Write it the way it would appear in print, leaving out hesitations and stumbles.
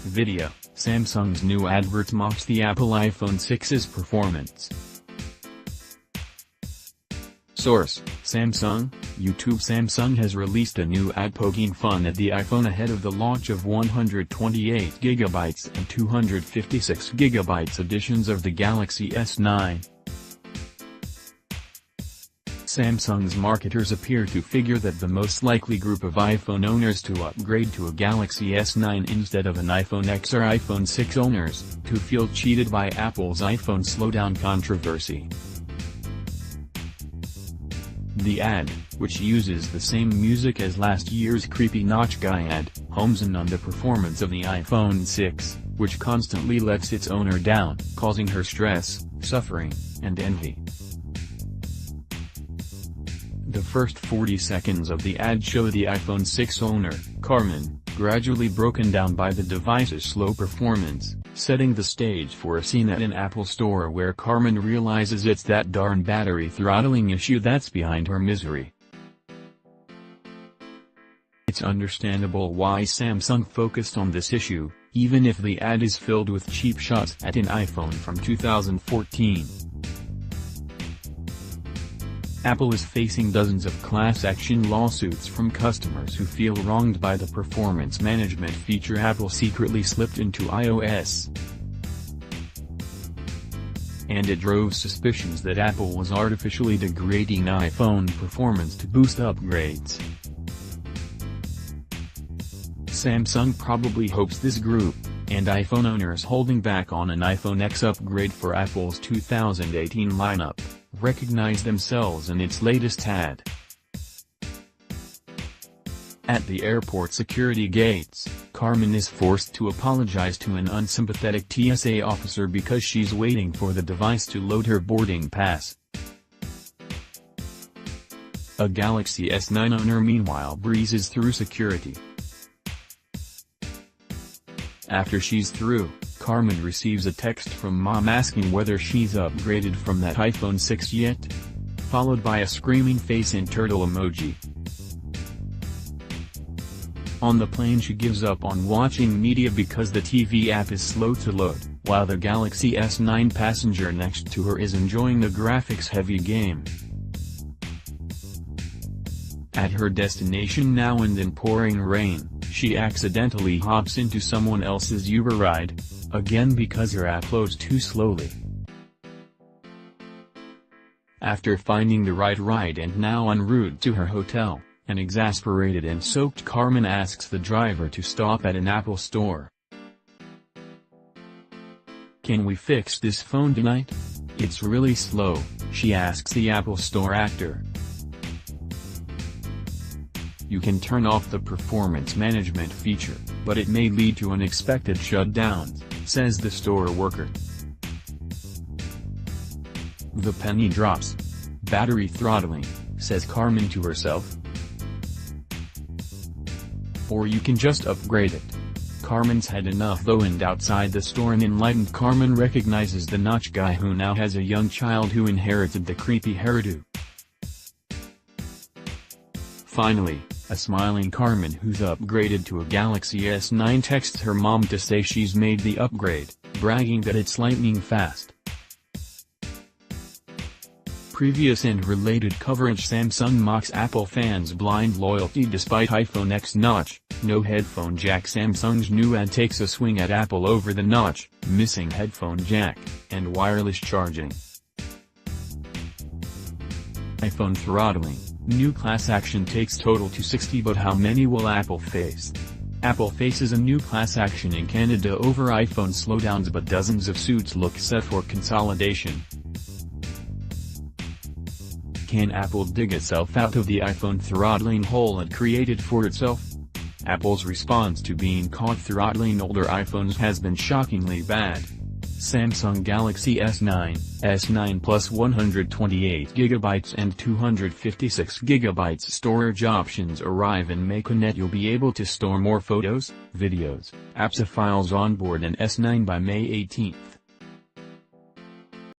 Video: Samsung's new advert mocks the Apple iPhone 6's performance. Source: Samsung. YouTube. Samsung has released a new ad poking fun at the iPhone ahead of the launch of 128GB and 256GB editions of the Galaxy S9. Samsung's marketers appear to figure that the most likely group of iPhone owners to upgrade to a Galaxy S9 instead of an iPhone X are iPhone 6 owners, who feel cheated by Apple's iPhone slowdown controversy. The ad, which uses the same music as last year's creepy Notch Guy ad, homes in on the performance of the iPhone 6, which constantly lets its owner down, causing her stress, suffering, and envy. The first 40 seconds of the ad show the iPhone 6 owner, Carmen, gradually broken down by the device's slow performance, setting the stage for a scene at an Apple store where Carmen realizes it's that darn battery throttling issue that's behind her misery. It's understandable why Samsung focused on this issue, even if the ad is filled with cheap shots at an iPhone from 2014. Apple is facing dozens of class action lawsuits from customers who feel wronged by the performance management feature Apple secretly slipped into iOS. And it drove suspicions that Apple was artificially degrading iPhone performance to boost upgrades. Samsung probably hopes this group, and iPhone owners holding back on an iPhone X upgrade for Apple's 2018 lineup, recognize themselves in its latest ad. At the airport security gates, Carmen is forced to apologize to an unsympathetic TSA officer because she's waiting for the device to load her boarding pass. A Galaxy S9 owner meanwhile breezes through security. After she's through, Carmen receives a text from mom asking whether she's upgraded from that iPhone 6 yet, followed by a screaming face and turtle emoji. On the plane she gives up on watching media because the TV app is slow to load, while the Galaxy S9 passenger next to her is enjoying the graphics-heavy game. At her destination now and in pouring rain, she accidentally hops into someone else's Uber ride, again because her app loads too slowly. After finding the right ride and now en route to her hotel, an exasperated and soaked Carmen asks the driver to stop at an Apple store. "Can we fix this phone tonight? It's really slow," she asks the Apple Store actor. "You can turn off the performance management feature, but it may lead to unexpected shutdowns," says the store worker. "The penny drops. Battery throttling," says Carmen to herself. "Or you can just upgrade it." Carmen's had enough though, and outside the store an enlightened Carmen recognizes the Notch Guy, who now has a young child who inherited the creepy hairdo. Finally, a smiling Carmen who's upgraded to a Galaxy S9 texts her mom to say she's made the upgrade, bragging that it's lightning fast. Previous and related coverage: Samsung mocks Apple fans' blind loyalty despite iPhone X notch, no headphone jack. Samsung's new ad takes a swing at Apple over the notch, missing headphone jack, and wireless charging. iPhone throttling. New class action takes total to 60, but how many will Apple face? Apple faces a new class action in Canada over iPhone slowdowns, but dozens of suits look set for consolidation. Can Apple dig itself out of the iPhone throttling hole it created for itself? Apple's response to being caught throttling older iPhones has been shockingly bad. Samsung Galaxy S9, S9 Plus 128GB and 256GB storage options arrive in May. You'll be able to store more photos, videos, apps and files on board an S9 by May 18.